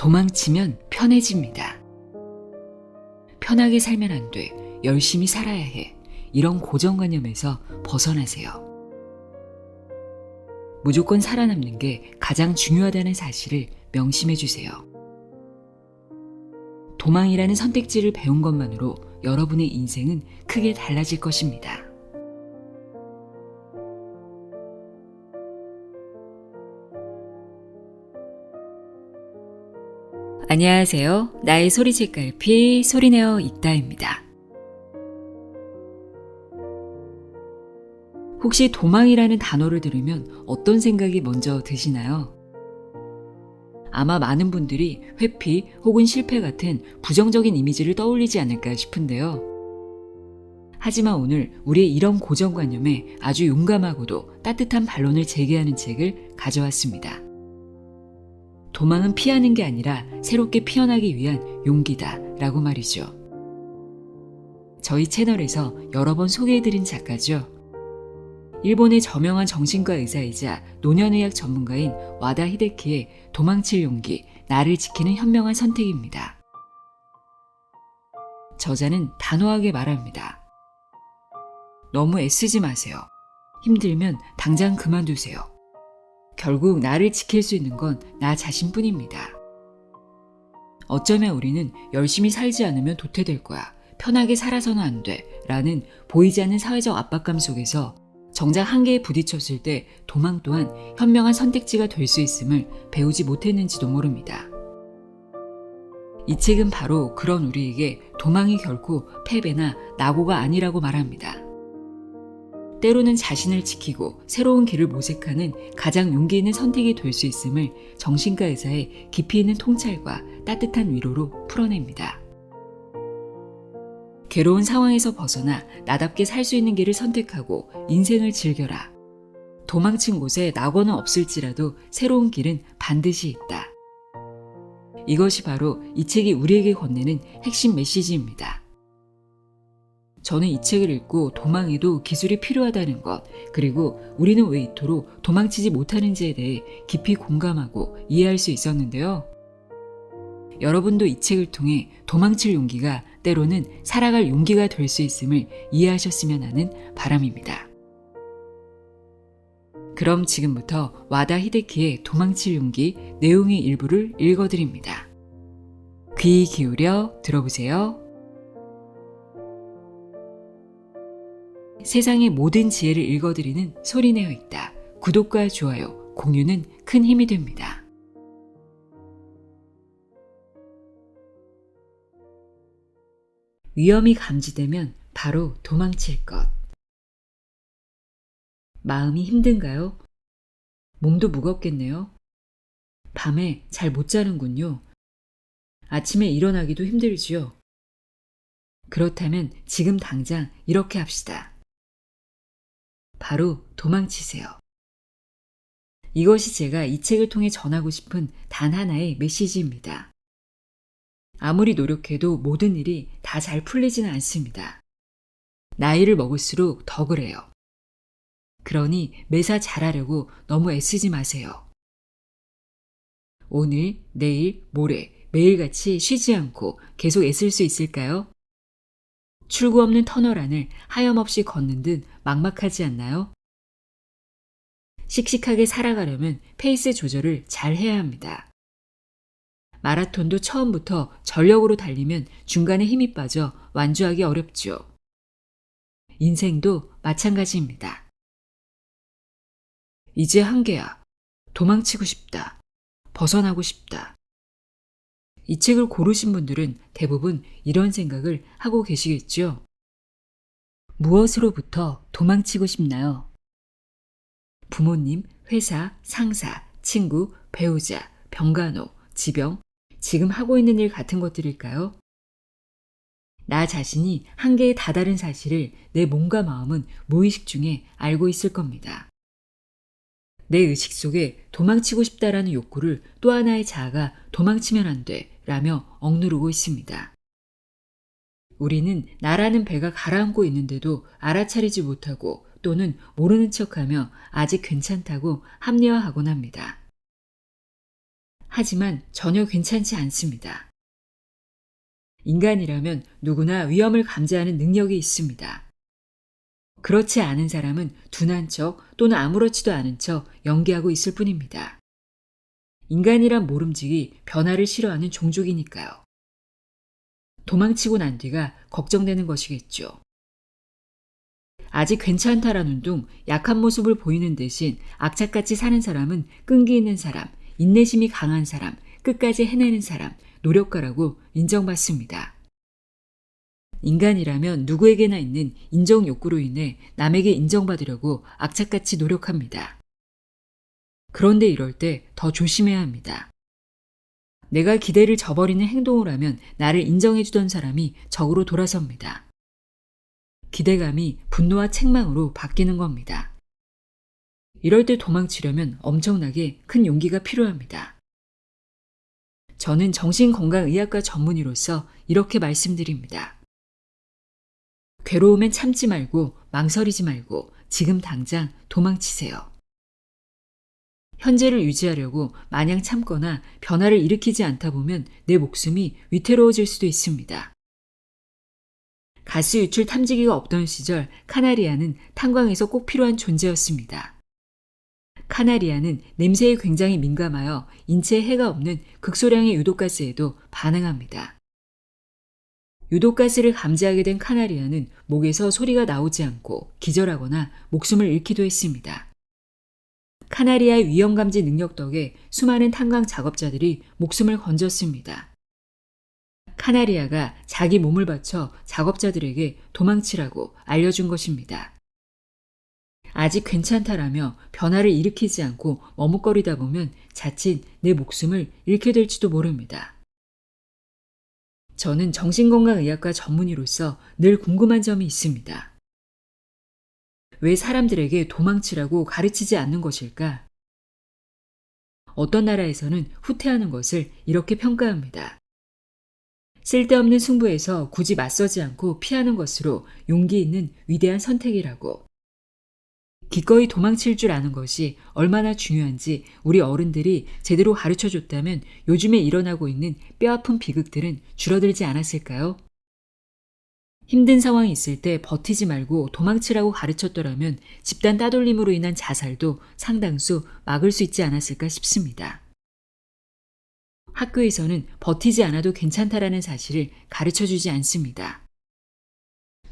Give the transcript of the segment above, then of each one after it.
도망치면 편해집니다. 편하게 살면 안 돼. 열심히 살아야 해. 이런 고정관념에서 벗어나세요. 무조건 살아남는 게 가장 중요하다는 사실을 명심해 주세요. 도망이라는 선택지를 배운 것만으로 여러분의 인생은 크게 달라질 것입니다. 안녕하세요. 나의 소리 책갈피 소리내어 읽다입니다. 혹시 도망이라는 단어를 들으면 어떤 생각이 먼저 드시나요? 아마 많은 분들이 회피 혹은 실패 같은 부정적인 이미지를 떠올리지 않을까 싶은데요. 하지만 오늘 우리의 이런 고정관념에 아주 용감하고도 따뜻한 반론을 제기하는 책을 가져왔습니다. 도망은 피하는 게 아니라 새롭게 피어나기 위한 용기다 라고 말이죠. 저희 채널에서 여러 번 소개해드린 작가죠. 일본의 저명한 정신과 의사이자 노년의학 전문가인 와다 히데키의 도망칠 용기, 나를 지키는 현명한 선택입니다. 저자는 단호하게 말합니다. 너무 애쓰지 마세요. 힘들면 당장 그만두세요. 결국 나를 지킬 수 있는 건 나 자신뿐입니다. 어쩌면 우리는 열심히 살지 않으면 도태될 거야. 편하게 살아서는 안 돼. 라는 보이지 않는 사회적 압박감 속에서 정작 한계에 부딪혔을 때 도망 또한 현명한 선택지가 될 수 있음을 배우지 못했는지도 모릅니다. 이 책은 바로 그런 우리에게 도망이 결코 패배나 낙오가 아니라고 말합니다. 때로는 자신을 지키고 새로운 길을 모색하는 가장 용기 있는 선택이 될 수 있음을 정신과 의사의 깊이 있는 통찰과 따뜻한 위로로 풀어냅니다. 괴로운 상황에서 벗어나 나답게 살 수 있는 길을 선택하고 인생을 즐겨라. 도망친 곳에 낙오는 없을지라도 새로운 길은 반드시 있다. 이것이 바로 이 책이 우리에게 건네는 핵심 메시지입니다. 저는 이 책을 읽고 도망에도 기술이 필요하다는 것, 그리고 우리는 왜 이토록 도망치지 못하는지에 대해 깊이 공감하고 이해할 수 있었는데요. 여러분도 이 책을 통해 도망칠 용기가 때로는 살아갈 용기가 될 수 있음을 이해하셨으면 하는 바람입니다. 그럼 지금부터 와다 히데키의 도망칠 용기 내용의 일부를 읽어드립니다. 귀 기울여 들어보세요. 세상의 모든 지혜를 읽어드리는 소리내어 읽다. 구독과 좋아요, 공유는 큰 힘이 됩니다. 위험이 감지되면 바로 도망칠 것. 마음이 힘든가요? 몸도 무겁겠네요. 밤에 잘 못 자는군요. 아침에 일어나기도 힘들지요. 그렇다면 지금 당장 이렇게 합시다. 바로 도망치세요. 이것이 제가 이 책을 통해 전하고 싶은 단 하나의 메시지입니다. 아무리 노력해도 모든 일이 다 잘 풀리지는 않습니다. 나이를 먹을수록 더 그래요. 그러니 매사 잘하려고 너무 애쓰지 마세요. 오늘, 내일, 모레, 매일같이 쉬지 않고 계속 애쓸 수 있을까요? 출구 없는 터널 안을 하염없이 걷는 듯 막막하지 않나요? 씩씩하게 살아가려면 페이스 조절을 잘 해야 합니다. 마라톤도 처음부터 전력으로 달리면 중간에 힘이 빠져 완주하기 어렵죠. 인생도 마찬가지입니다. 이제 한계야. 도망치고 싶다. 벗어나고 싶다. 이 책을 고르신 분들은 대부분 이런 생각을 하고 계시겠죠. 무엇으로부터 도망치고 싶나요? 부모님, 회사, 상사, 친구, 배우자, 병간호, 지병, 지금 하고 있는 일 같은 것들일까요? 나 자신이 한계에 다다른 사실을 내 몸과 마음은 무의식 중에 알고 있을 겁니다. 내 의식 속에 도망치고 싶다라는 욕구를 또 하나의 자아가 도망치면 안 돼 라며 억누르고 있습니다. 우리는 나라는 배가 가라앉고 있는데도 알아차리지 못하고 또는 모르는 척하며 아직 괜찮다고 합리화하곤 합니다. 하지만 전혀 괜찮지 않습니다. 인간이라면 누구나 위험을 감지하는 능력이 있습니다. 그렇지 않은 사람은 둔한 척 또는 아무렇지도 않은 척 연기하고 있을 뿐입니다. 인간이란 모름지기 변화를 싫어하는 종족이니까요. 도망치고 난 뒤가 걱정되는 것이겠죠. 아직 괜찮다라는 둥 약한 모습을 보이는 대신 악착같이 사는 사람은 끈기 있는 사람, 인내심이 강한 사람, 끝까지 해내는 사람, 노력가라고 인정받습니다. 인간이라면 누구에게나 있는 인정 욕구로 인해 남에게 인정받으려고 악착같이 노력합니다. 그런데 이럴 때 더 조심해야 합니다. 내가 기대를 저버리는 행동을 하면 나를 인정해주던 사람이 적으로 돌아섭니다. 기대감이 분노와 책망으로 바뀌는 겁니다. 이럴 때 도망치려면 엄청나게 큰 용기가 필요합니다. 저는 정신건강의학과 전문의로서 이렇게 말씀드립니다. 괴로우면 참지 말고 망설이지 말고 지금 당장 도망치세요. 현재를 유지하려고 마냥 참거나 변화를 일으키지 않다 보면 내 목숨이 위태로워질 수도 있습니다. 가스 유출 탐지기가 없던 시절 카나리아는 탄광에서 꼭 필요한 존재였습니다. 카나리아는 냄새에 굉장히 민감하여 인체에 해가 없는 극소량의 유독가스에도 반응합니다. 유독가스를 감지하게 된 카나리아는 목에서 소리가 나오지 않고 기절하거나 목숨을 잃기도 했습니다. 카나리아의 위험감지 능력 덕에 수많은 탄광 작업자들이 목숨을 건졌습니다. 카나리아가 자기 몸을 바쳐 작업자들에게 도망치라고 알려준 것입니다. 아직 괜찮다라며 변화를 일으키지 않고 머뭇거리다 보면 자칫 내 목숨을 잃게 될지도 모릅니다. 저는 정신건강의학과 전문의로서 늘 궁금한 점이 있습니다. 왜 사람들에게 도망치라고 가르치지 않는 것일까? 어떤 나라에서는 후퇴하는 것을 이렇게 평가합니다. 쓸데없는 승부에서 굳이 맞서지 않고 피하는 것으로 용기 있는 위대한 선택이라고. 기꺼이 도망칠 줄 아는 것이 얼마나 중요한지 우리 어른들이 제대로 가르쳐줬다면 요즘에 일어나고 있는 뼈아픈 비극들은 줄어들지 않았을까요? 힘든 상황이 있을 때 버티지 말고 도망치라고 가르쳤더라면 집단 따돌림으로 인한 자살도 상당수 막을 수 있지 않았을까 싶습니다. 학교에서는 버티지 않아도 괜찮다라는 사실을 가르쳐주지 않습니다.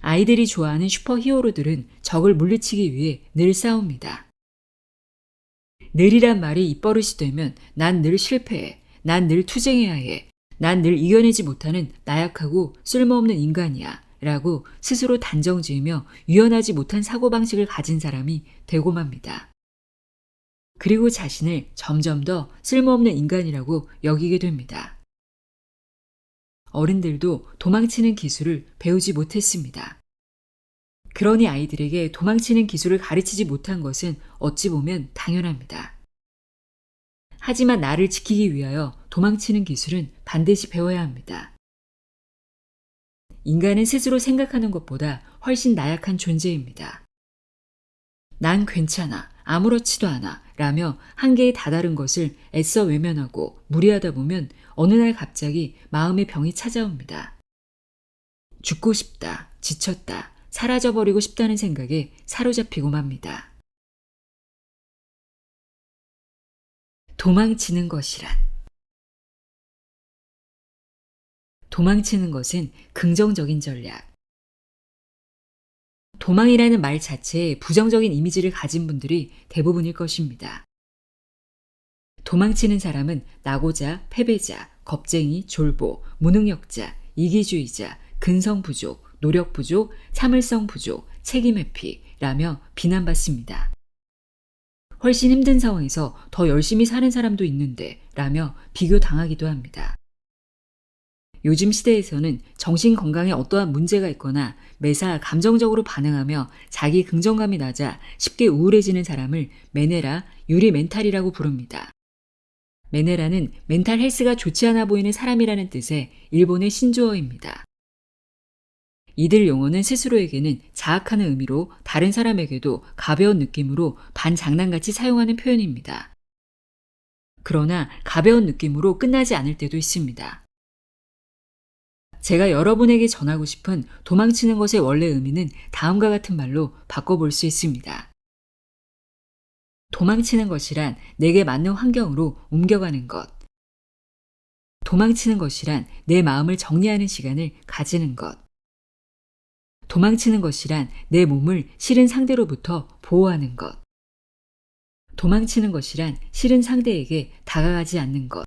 아이들이 좋아하는 슈퍼히어로들은 적을 물리치기 위해 늘 싸웁니다. 늘이란 말이 입버릇이 되면 난 늘 실패해, 난 늘 투쟁해야 해, 난 늘 이겨내지 못하는 나약하고 쓸모없는 인간이야 라고 스스로 단정 지으며 유연하지 못한 사고방식을 가진 사람이 되고 맙니다. 그리고 자신을 점점 더 쓸모없는 인간이라고 여기게 됩니다. 어른들도 도망치는 기술을 배우지 못했습니다. 그러니 아이들에게 도망치는 기술을 가르치지 못한 것은 어찌 보면 당연합니다. 하지만 나를 지키기 위하여 도망치는 기술은 반드시 배워야 합니다. 인간은 스스로 생각하는 것보다 훨씬 나약한 존재입니다. 난 괜찮아, 아무렇지도 않아 라며 한계에 다다른 것을 애써 외면하고 무리하다 보면 어느 날 갑자기 마음의 병이 찾아옵니다. 죽고 싶다, 지쳤다, 사라져버리고 싶다는 생각에 사로잡히고 맙니다. 도망치는 것이란. 도망치는 것은 긍정적인 전략. 도망이라는 말 자체에 부정적인 이미지를 가진 분들이 대부분일 것입니다. 도망치는 사람은 나고자, 패배자, 겁쟁이, 졸보, 무능력자, 이기주의자, 근성 부족, 노력 부족, 참을성 부족, 책임 회피라며 비난받습니다. 훨씬 힘든 상황에서 더 열심히 사는 사람도 있는데 라며 비교당하기도 합니다. 요즘 시대에서는 정신건강에 어떠한 문제가 있거나 매사 감정적으로 반응하며 자기 긍정감이 낮아 쉽게 우울해지는 사람을 메네라, 유리 멘탈이라고 부릅니다. 메네라는 멘탈 헬스가 좋지 않아 보이는 사람이라는 뜻의 일본의 신조어입니다. 이들 용어는 스스로에게는 자학하는 의미로 다른 사람에게도 가벼운 느낌으로 반장난같이 사용하는 표현입니다. 그러나 가벼운 느낌으로 끝나지 않을 때도 있습니다. 제가 여러분에게 전하고 싶은 도망치는 것의 원래 의미는 다음과 같은 말로 바꿔볼 수 있습니다. 도망치는 것이란 내게 맞는 환경으로 옮겨가는 것. 도망치는 것이란 내 마음을 정리하는 시간을 가지는 것. 도망치는 것이란 내 몸을 싫은 상대로부터 보호하는 것. 도망치는 것이란 싫은 상대에게 다가가지 않는 것.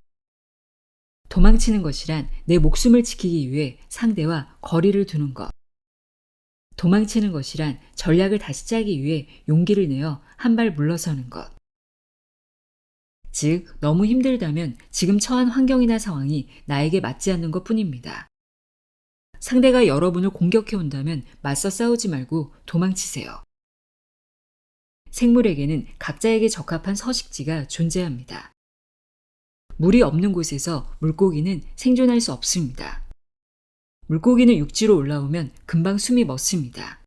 도망치는 것이란 내 목숨을 지키기 위해 상대와 거리를 두는 것. 도망치는 것이란 전략을 다시 짜기 위해 용기를 내어 한 발 물러서는 것. 즉, 너무 힘들다면 지금 처한 환경이나 상황이 나에게 맞지 않는 것 뿐입니다. 상대가 여러분을 공격해 온다면 맞서 싸우지 말고 도망치세요. 생물에게는 각자에게 적합한 서식지가 존재합니다. 물이 없는 곳에서 물고기는 생존할 수 없습니다. 물고기는 육지로 올라오면 금방 숨이 멎습니다.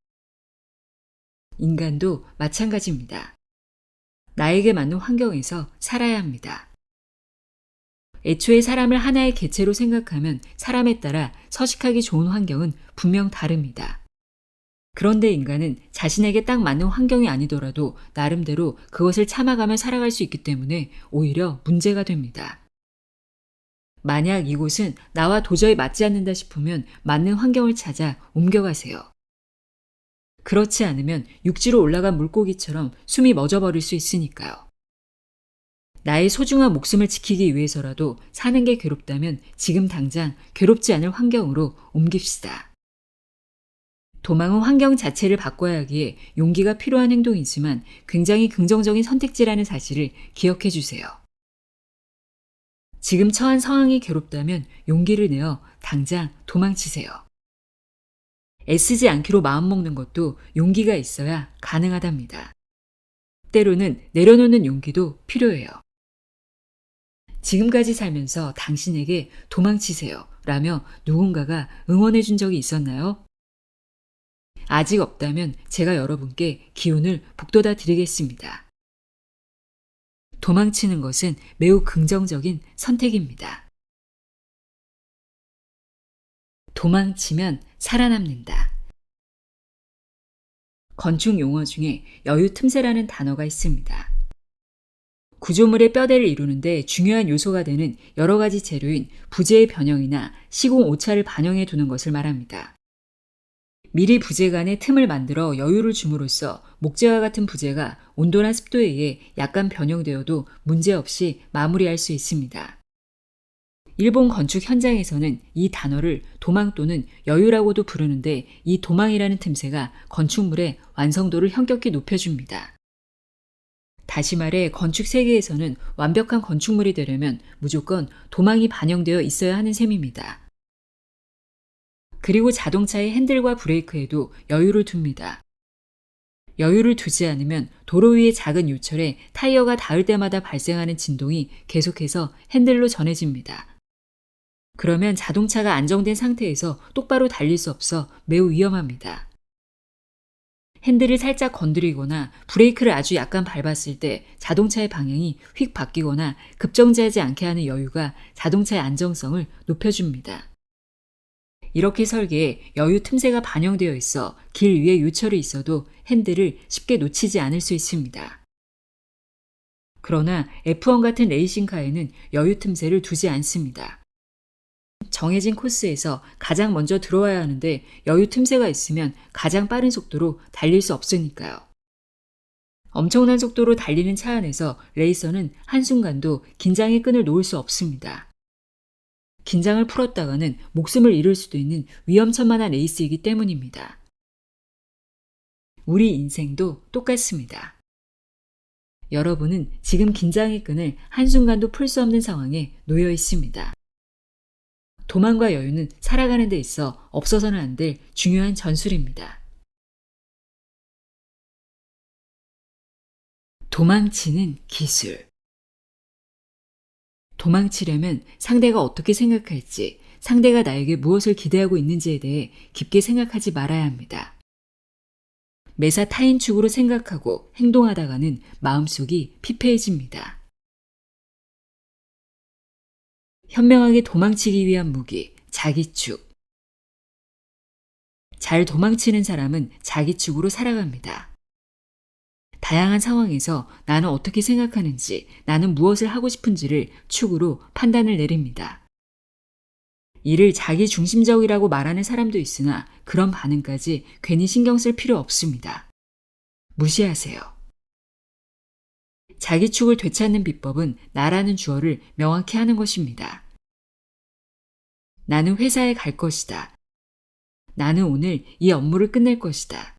인간도 마찬가지입니다. 나에게 맞는 환경에서 살아야 합니다. 애초에 사람을 하나의 개체로 생각하면 사람에 따라 서식하기 좋은 환경은 분명 다릅니다. 그런데 인간은 자신에게 딱 맞는 환경이 아니더라도 나름대로 그것을 참아가며 살아갈 수 있기 때문에 오히려 문제가 됩니다. 만약 이곳은 나와 도저히 맞지 않는다 싶으면 맞는 환경을 찾아 옮겨가세요. 그렇지 않으면 육지로 올라간 물고기처럼 숨이 멎어버릴 수 있으니까요. 나의 소중한 목숨을 지키기 위해서라도 사는 게 괴롭다면 지금 당장 괴롭지 않을 환경으로 옮깁시다. 도망은 환경 자체를 바꿔야 하기에 용기가 필요한 행동이지만 굉장히 긍정적인 선택지라는 사실을 기억해 주세요. 지금 처한 상황이 괴롭다면 용기를 내어 당장 도망치세요. 애쓰지 않기로 마음먹는 것도 용기가 있어야 가능하답니다. 때로는 내려놓는 용기도 필요해요. 지금까지 살면서 당신에게 도망치세요 라며 누군가가 응원해 준 적이 있었나요? 아직 없다면 제가 여러분께 기운을 북돋아 드리겠습니다. 도망치는 것은 매우 긍정적인 선택입니다. 도망치면 살아남는다. 건축 용어 중에 여유 틈새라는 단어가 있습니다. 구조물의 뼈대를 이루는데 중요한 요소가 되는 여러 가지 재료인 부재의 변형이나 시공 오차를 반영해 두는 것을 말합니다. 미리 부재 간의 틈을 만들어 여유를 줌으로써 목재와 같은 부재가 온도나 습도에 의해 약간 변형되어도 문제없이 마무리할 수 있습니다. 일본 건축 현장에서는 이 단어를 도망 또는 여유라고도 부르는데 이 도망이라는 틈새가 건축물의 완성도를 현격히 높여줍니다. 다시 말해 건축 세계에서는 완벽한 건축물이 되려면 무조건 도망이 반영되어 있어야 하는 셈입니다. 그리고 자동차의 핸들과 브레이크에도 여유를 둡니다. 여유를 두지 않으면 도로 위의 작은 요철에 타이어가 닿을 때마다 발생하는 진동이 계속해서 핸들로 전해집니다. 그러면 자동차가 안정된 상태에서 똑바로 달릴 수 없어 매우 위험합니다. 핸들을 살짝 건드리거나 브레이크를 아주 약간 밟았을 때 자동차의 방향이 휙 바뀌거나 급정지하지 않게 하는 여유가 자동차의 안정성을 높여줍니다. 이렇게 설계에 여유 틈새가 반영되어 있어 길 위에 요철이 있어도 핸들을 쉽게 놓치지 않을 수 있습니다. 그러나 F1 같은 레이싱카에는 여유 틈새를 두지 않습니다. 정해진 코스에서 가장 먼저 들어와야 하는데 여유 틈새가 있으면 가장 빠른 속도로 달릴 수 없으니까요. 엄청난 속도로 달리는 차 안에서 레이서는 한순간도 긴장의 끈을 놓을 수 없습니다. 긴장을 풀었다가는 목숨을 잃을 수도 있는 위험천만한 레이스이기 때문입니다. 우리 인생도 똑같습니다. 여러분은 지금 긴장의 끈을 한순간도 풀 수 없는 상황에 놓여 있습니다. 도망과 여유는 살아가는 데 있어 없어서는 안 될 중요한 전술입니다. 도망치는 기술. 도망치려면 상대가 어떻게 생각할지, 상대가 나에게 무엇을 기대하고 있는지에 대해 깊게 생각하지 말아야 합니다. 매사 타인 축으로 생각하고 행동하다가는 마음속이 피폐해집니다. 현명하게 도망치기 위한 무기, 자기축. 잘 도망치는 사람은 자기축으로 살아갑니다. 다양한 상황에서 나는 어떻게 생각하는지, 나는 무엇을 하고 싶은지를 축으로 판단을 내립니다. 이를 자기 중심적이라고 말하는 사람도 있으나 그런 반응까지 괜히 신경 쓸 필요 없습니다. 무시하세요. 자기 축을 되찾는 비법은 나라는 주어를 명확히 하는 것입니다. 나는 회사에 갈 것이다. 나는 오늘 이 업무를 끝낼 것이다.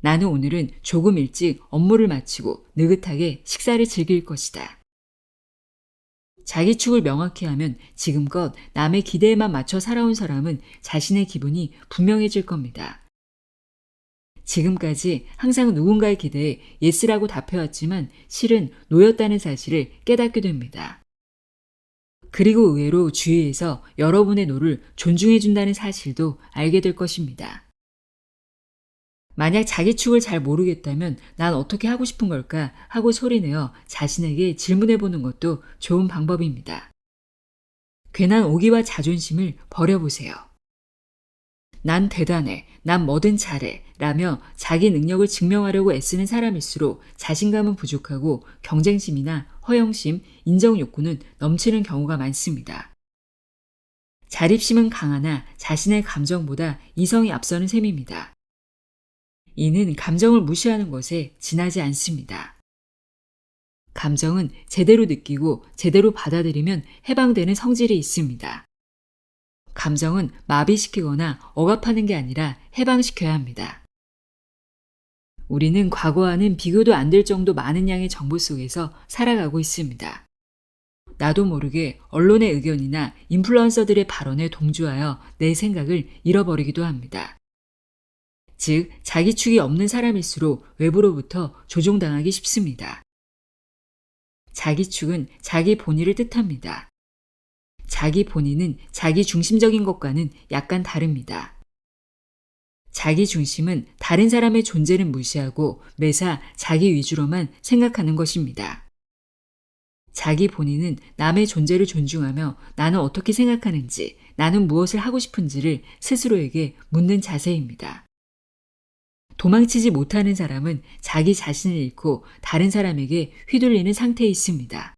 나는 오늘은 조금 일찍 업무를 마치고 느긋하게 식사를 즐길 것이다. 자기 축을 명확히 하면 지금껏 남의 기대에만 맞춰 살아온 사람은 자신의 기분이 분명해질 겁니다. 지금까지 항상 누군가의 기대에 예스라고 답해왔지만 실은 노였다는 사실을 깨닫게 됩니다. 그리고 의외로 주위에서 여러분의 노를 존중해준다는 사실도 알게 될 것입니다. 만약 자기 축을 잘 모르겠다면 난 어떻게 하고 싶은 걸까 하고 소리내어 자신에게 질문해보는 것도 좋은 방법입니다. 괜한 오기와 자존심을 버려보세요. 난 대단해, 난 뭐든 잘해 라며 자기 능력을 증명하려고 애쓰는 사람일수록 자신감은 부족하고 경쟁심이나 허영심, 인정 욕구는 넘치는 경우가 많습니다. 자립심은 강하나 자신의 감정보다 이성이 앞서는 셈입니다. 이는 감정을 무시하는 것에 지나지 않습니다. 감정은 제대로 느끼고 제대로 받아들이면 해방되는 성질이 있습니다. 감정은 마비시키거나 억압하는 게 아니라 해방시켜야 합니다. 우리는 과거와는 비교도 안 될 정도 많은 양의 정보 속에서 살아가고 있습니다. 나도 모르게 언론의 의견이나 인플루언서들의 발언에 동조하여 내 생각을 잃어버리기도 합니다. 즉, 자기 축이 없는 사람일수록 외부로부터 조종당하기 쉽습니다. 자기 축은 자기 본의를 뜻합니다. 자기 본의는 자기 중심적인 것과는 약간 다릅니다. 자기 중심은 다른 사람의 존재를 무시하고 매사 자기 위주로만 생각하는 것입니다. 자기 본의는 남의 존재를 존중하며 나는 어떻게 생각하는지, 나는 무엇을 하고 싶은지를 스스로에게 묻는 자세입니다. 도망치지 못하는 사람은 자기 자신을 잃고 다른 사람에게 휘둘리는 상태에 있습니다.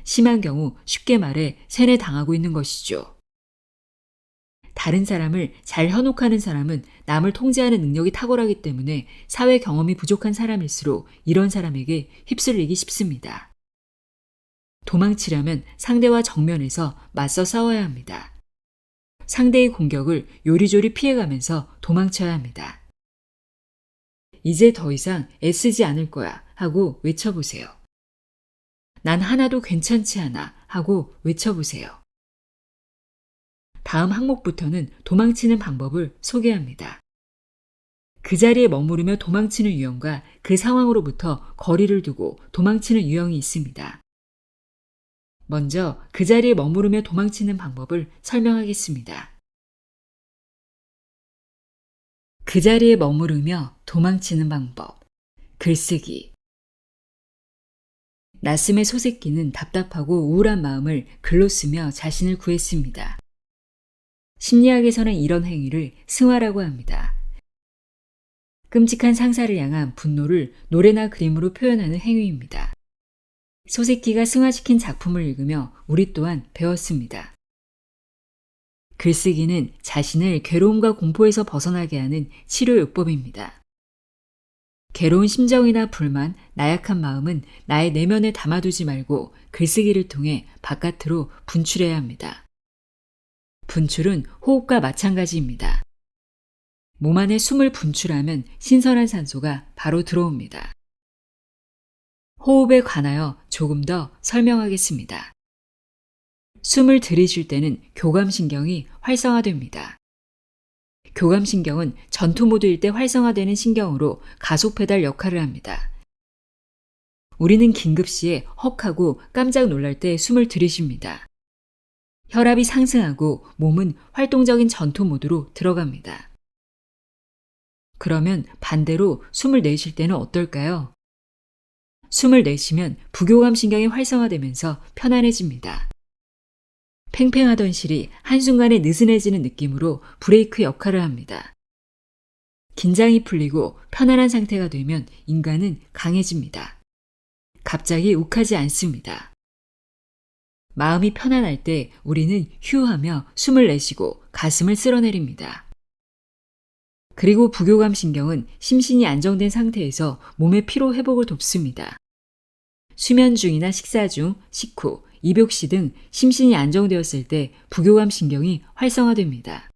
심한 경우 쉽게 말해 세뇌당하고 있는 것이죠. 다른 사람을 잘 현혹하는 사람은 남을 통제하는 능력이 탁월하기 때문에 사회 경험이 부족한 사람일수록 이런 사람에게 휩쓸리기 쉽습니다. 도망치려면 상대와 정면에서 맞서 싸워야 합니다. 상대의 공격을 요리조리 피해가면서 도망쳐야 합니다. 이제 더 이상 애쓰지 않을 거야 하고 외쳐보세요. 난 하나도 괜찮지 않아 하고 외쳐보세요. 다음 항목부터는 도망치는 방법을 소개합니다. 그 자리에 머무르며 도망치는 유형과 그 상황으로부터 거리를 두고 도망치는 유형이 있습니다. 먼저 그 자리에 머무르며 도망치는 방법을 설명하겠습니다. 그 자리에 머무르며 도망치는 방법. 글쓰기. 나스의 소새끼는 답답하고 우울한 마음을 글로 쓰며 자신을 구했습니다. 심리학에서는 이런 행위를 승화라고 합니다. 끔찍한 상사를 향한 분노를 노래나 그림으로 표현하는 행위입니다. 소새끼가 승화시킨 작품을 읽으며 우리 또한 배웠습니다. 글쓰기는 자신을 괴로움과 공포에서 벗어나게 하는 치료요법입니다. 괴로운 심정이나 불만, 나약한 마음은 나의 내면에 담아두지 말고 글쓰기를 통해 바깥으로 분출해야 합니다. 분출은 호흡과 마찬가지입니다. 몸 안에 숨을 분출하면 신선한 산소가 바로 들어옵니다. 호흡에 관하여 조금 더 설명하겠습니다. 숨을 들이쉴 때는 교감신경이 활성화됩니다. 교감신경은 전투 모드일 때 활성화되는 신경으로 가속 페달 역할을 합니다. 우리는 긴급시에 헉하고 깜짝 놀랄 때 숨을 들이쉽니다. 혈압이 상승하고 몸은 활동적인 전투 모드로 들어갑니다. 그러면 반대로 숨을 내쉴 때는 어떨까요? 숨을 내쉬면 부교감신경이 활성화되면서 편안해집니다. 팽팽하던 실이 한순간에 느슨해지는 느낌으로 브레이크 역할을 합니다. 긴장이 풀리고 편안한 상태가 되면 인간은 강해집니다. 갑자기 욱하지 않습니다. 마음이 편안할 때 우리는 휴하며 숨을 내쉬고 가슴을 쓸어내립니다. 그리고 부교감 신경은 심신이 안정된 상태에서 몸의 피로 회복을 돕습니다. 수면 중이나 식사 중, 식후, 입욕 시 등 심신이 안정되었을 때 부교감 신경이 활성화됩니다.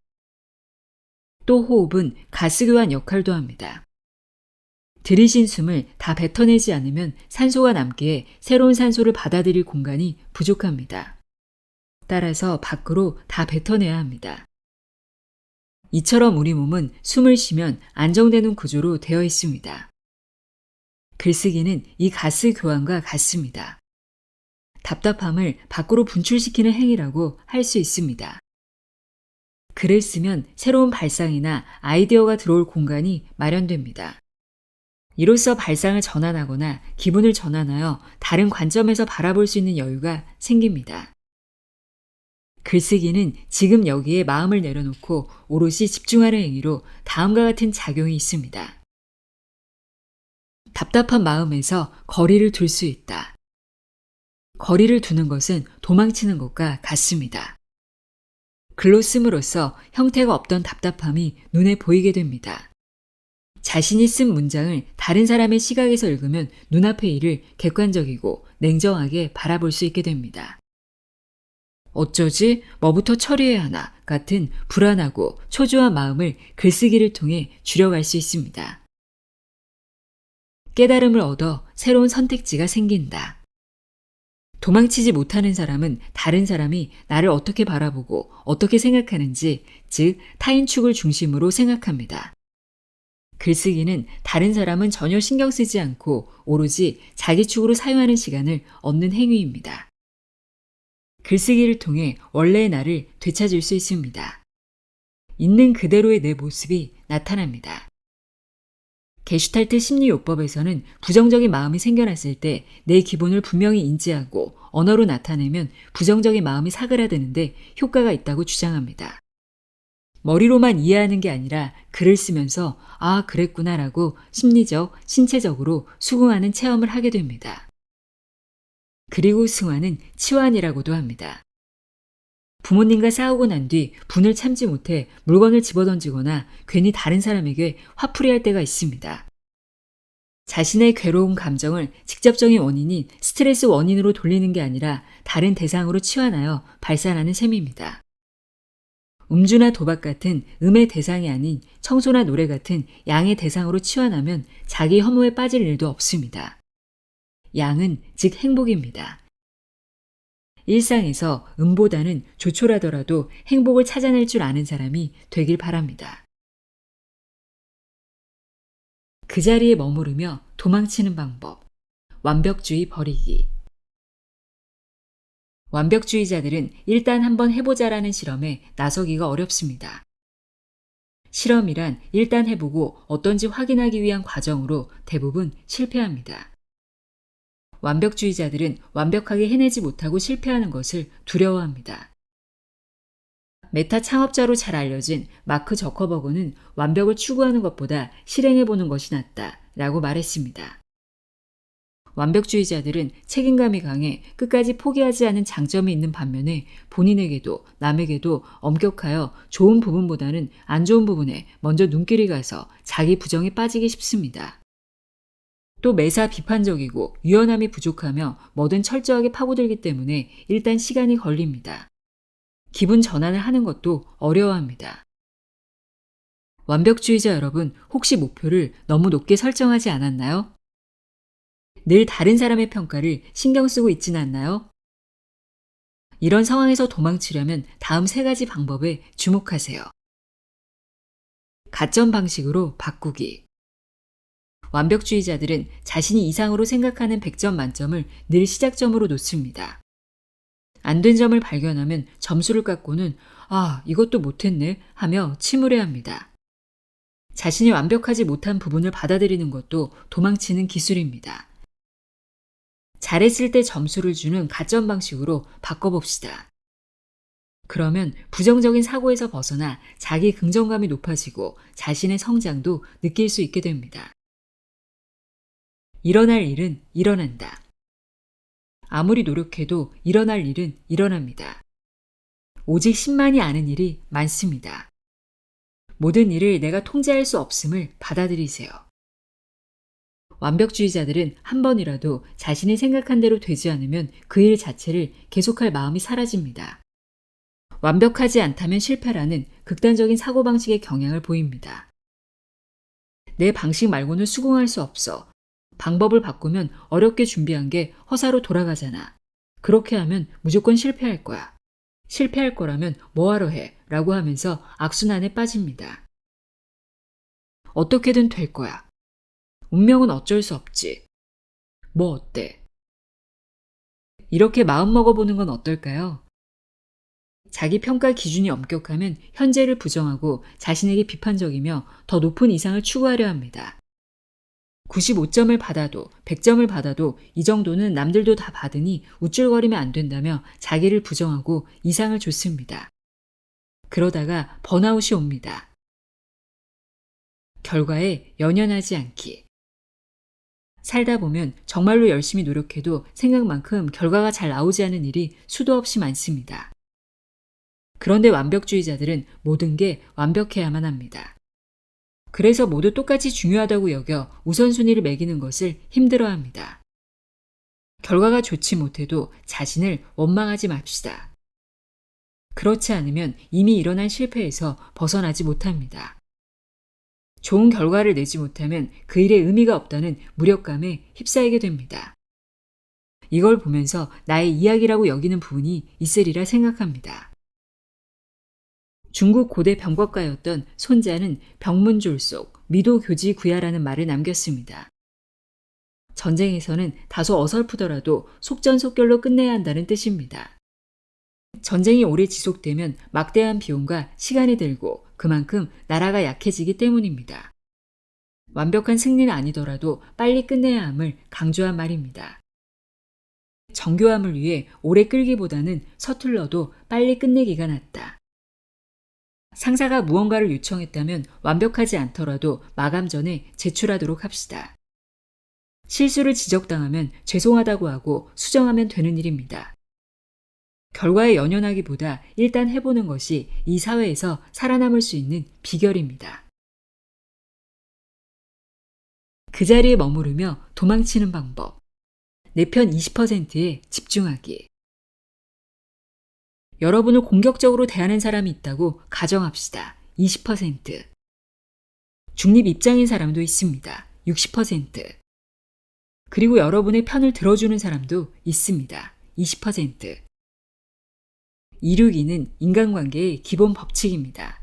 또 호흡은 가스 교환 역할도 합니다. 들이신 숨을 다 뱉어내지 않으면 산소가 남기에 새로운 산소를 받아들일 공간이 부족합니다. 따라서 밖으로 다 뱉어내야 합니다. 이처럼 우리 몸은 숨을 쉬면 안정되는 구조로 되어 있습니다. 글쓰기는 이 가스 교환과 같습니다. 답답함을 밖으로 분출시키는 행위라고 할 수 있습니다. 글을 쓰면 새로운 발상이나 아이디어가 들어올 공간이 마련됩니다. 이로써 발상을 전환하거나 기분을 전환하여 다른 관점에서 바라볼 수 있는 여유가 생깁니다. 글쓰기는 지금 여기에 마음을 내려놓고 오롯이 집중하는 행위로 다음과 같은 작용이 있습니다. 답답한 마음에서 거리를 둘 수 있다. 거리를 두는 것은 도망치는 것과 같습니다. 글로 씀으로써 형태가 없던 답답함이 눈에 보이게 됩니다. 자신이 쓴 문장을 다른 사람의 시각에서 읽으면 눈앞의 일을 객관적이고 냉정하게 바라볼 수 있게 됩니다. 어쩌지? 뭐부터 처리해야 하나? 같은 불안하고 초조한 마음을 글쓰기를 통해 줄여갈 수 있습니다. 깨달음을 얻어 새로운 선택지가 생긴다. 도망치지 못하는 사람은 다른 사람이 나를 어떻게 바라보고 어떻게 생각하는지, 즉 타인 축을 중심으로 생각합니다. 글쓰기는 다른 사람은 전혀 신경 쓰지 않고 오로지 자기 축으로 사용하는 시간을 얻는 행위입니다. 글쓰기를 통해 원래의 나를 되찾을 수 있습니다. 있는 그대로의 내 모습이 나타납니다. 게슈탈트 심리요법에서는 부정적인 마음이 생겨났을 때 내 기분을 분명히 인지하고 언어로 나타내면 부정적인 마음이 사그라드는데 효과가 있다고 주장합니다. 머리로만 이해하는 게 아니라 글을 쓰면서 아, 그랬구나라고 심리적, 신체적으로 수긍하는 체험을 하게 됩니다. 그리고 승화는 치환이라고도 합니다. 부모님과 싸우고 난 뒤 분을 참지 못해 물건을 집어던지거나 괜히 다른 사람에게 화풀이할 때가 있습니다. 자신의 괴로운 감정을 직접적인 원인인 스트레스 원인으로 돌리는 게 아니라 다른 대상으로 치환하여 발산하는 셈입니다. 음주나 도박 같은 음의 대상이 아닌 청소나 노래 같은 양의 대상으로 치환하면 자기 혐오에 빠질 일도 없습니다. 양은 즉 행복입니다. 일상에서 음보다는 조촐하더라도 행복을 찾아낼 줄 아는 사람이 되길 바랍니다. 그 자리에 머무르며 도망치는 방법. 완벽주의 버리기. 완벽주의자들은 일단 한번 해보자라는 실험에 나서기가 어렵습니다. 실험이란 일단 해보고 어떤지 확인하기 위한 과정으로 대부분 실패합니다. 완벽주의자들은 완벽하게 해내지 못하고 실패하는 것을 두려워합니다. 메타 창업자로 잘 알려진 마크 저커버그는 완벽을 추구하는 것보다 실행해보는 것이 낫다 라고 말했습니다. 완벽주의자들은 책임감이 강해 끝까지 포기하지 않은 장점이 있는 반면에 본인에게도 남에게도 엄격하여 좋은 부분보다는 안 좋은 부분에 먼저 눈길이 가서 자기 부정에 빠지기 쉽습니다. 또 매사 비판적이고 유연함이 부족하며 뭐든 철저하게 파고들기 때문에 일단 시간이 걸립니다. 기분 전환을 하는 것도 어려워합니다. 완벽주의자 여러분, 혹시 목표를 너무 높게 설정하지 않았나요? 늘 다른 사람의 평가를 신경 쓰고 있지는 않나요? 이런 상황에서 도망치려면 다음 3가지 방법에 주목하세요. 가점 방식으로 바꾸기. 완벽주의자들은 자신이 이상으로 생각하는 100점 만점을 늘 시작점으로 놓습니다. 안 된 점을 발견하면 점수를 깎고는 아, 이것도 못했네 하며 침울해합니다. 자신이 완벽하지 못한 부분을 받아들이는 것도 도망치는 기술입니다. 잘했을 때 점수를 주는 가점 방식으로 바꿔봅시다. 그러면 부정적인 사고에서 벗어나 자기 긍정감이 높아지고 자신의 성장도 느낄 수 있게 됩니다. 일어날 일은 일어난다. 아무리 노력해도 일어날 일은 일어납니다. 오직 신만이 아는 일이 많습니다. 모든 일을 내가 통제할 수 없음을 받아들이세요. 완벽주의자들은 한 번이라도 자신이 생각한 대로 되지 않으면 그 일 자체를 계속할 마음이 사라집니다. 완벽하지 않다면 실패라는 극단적인 사고방식의 경향을 보입니다. 내 방식 말고는 수긍할 수 없어. 방법을 바꾸면 어렵게 준비한 게 허사로 돌아가잖아. 그렇게 하면 무조건 실패할 거야. 실패할 거라면 뭐하러 해? 라고 하면서 악순환에 빠집니다. 어떻게든 될 거야. 운명은 어쩔 수 없지. 뭐 어때? 이렇게 마음 먹어보는 건 어떨까요? 자기 평가 기준이 엄격하면 현재를 부정하고 자신에게 비판적이며 더 높은 이상을 추구하려 합니다. 95점을 받아도 100점을 받아도 이 정도는 남들도 다 받으니 우쭐거리면 안 된다며 자기를 부정하고 이상을 줬습니다. 그러다가 번아웃이 옵니다. 결과에 연연하지 않기. 살다 보면 정말로 열심히 노력해도 생각만큼 결과가 잘 나오지 않은 일이 수도 없이 많습니다. 그런데 완벽주의자들은 모든 게 완벽해야만 합니다. 그래서 모두 똑같이 중요하다고 여겨 우선순위를 매기는 것을 힘들어합니다. 결과가 좋지 못해도 자신을 원망하지 맙시다. 그렇지 않으면 이미 일어난 실패에서 벗어나지 못합니다. 좋은 결과를 내지 못하면 그 일에 의미가 없다는 무력감에 휩싸이게 됩니다. 이걸 보면서 나의 이야기라고 여기는 부분이 있으리라 생각합니다. 중국 고대 병법가였던 손자는 병문졸속, 미도교지구야라는 말을 남겼습니다. 전쟁에서는 다소 어설프더라도 속전속결로 끝내야 한다는 뜻입니다. 전쟁이 오래 지속되면 막대한 비용과 시간이 들고 그만큼 나라가 약해지기 때문입니다. 완벽한 승리는 아니더라도 빨리 끝내야 함을 강조한 말입니다. 정교함을 위해 오래 끌기보다는 서툴러도 빨리 끝내기가 낫다. 상사가 무언가를 요청했다면 완벽하지 않더라도 마감 전에 제출하도록 합시다. 실수를 지적당하면 죄송하다고 하고 수정하면 되는 일입니다. 결과에 연연하기보다 일단 해보는 것이 이 사회에서 살아남을 수 있는 비결입니다. 그 자리에 머무르며 도망치는 방법. 내 편 20%에 집중하기. 여러분을 공격적으로 대하는 사람이 있다고 가정합시다. 20%. 중립 입장인 사람도 있습니다. 60%. 그리고 여러분의 편을 들어주는 사람도 있습니다. 20%. 이루기는 인간관계의 기본 법칙입니다.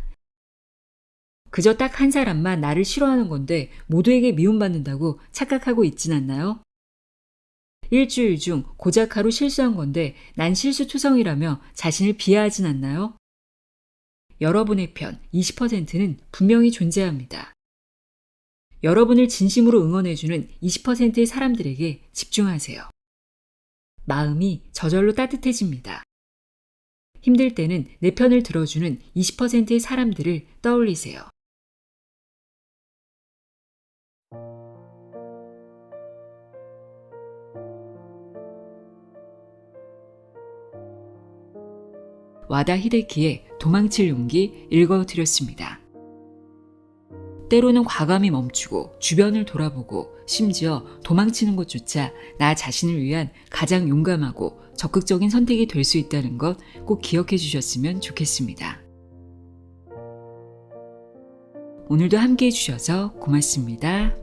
그저 딱 한 사람만 나를 싫어하는 건데 모두에게 미움받는다고 착각하고 있진 않나요? 일주일 중 고작 하루 실수한 건데 난 실수투성이라며 자신을 비하하진 않나요? 여러분의 편 20%는 분명히 존재합니다. 여러분을 진심으로 응원해주는 20%의 사람들에게 집중하세요. 마음이 저절로 따뜻해집니다. 힘들 때는 내 편을 들어주는 20%의 사람들을 떠올리세요. 와다 히데키의 도망칠 용기 읽어드렸습니다. 때로는 과감히 멈추고 주변을 돌아보고 심지어 도망치는 것조차 나 자신을 위한 가장 용감하고 적극적인 선택이 될 수 있다는 것 꼭 기억해 주셨으면 좋겠습니다. 오늘도 함께 해주셔서 고맙습니다.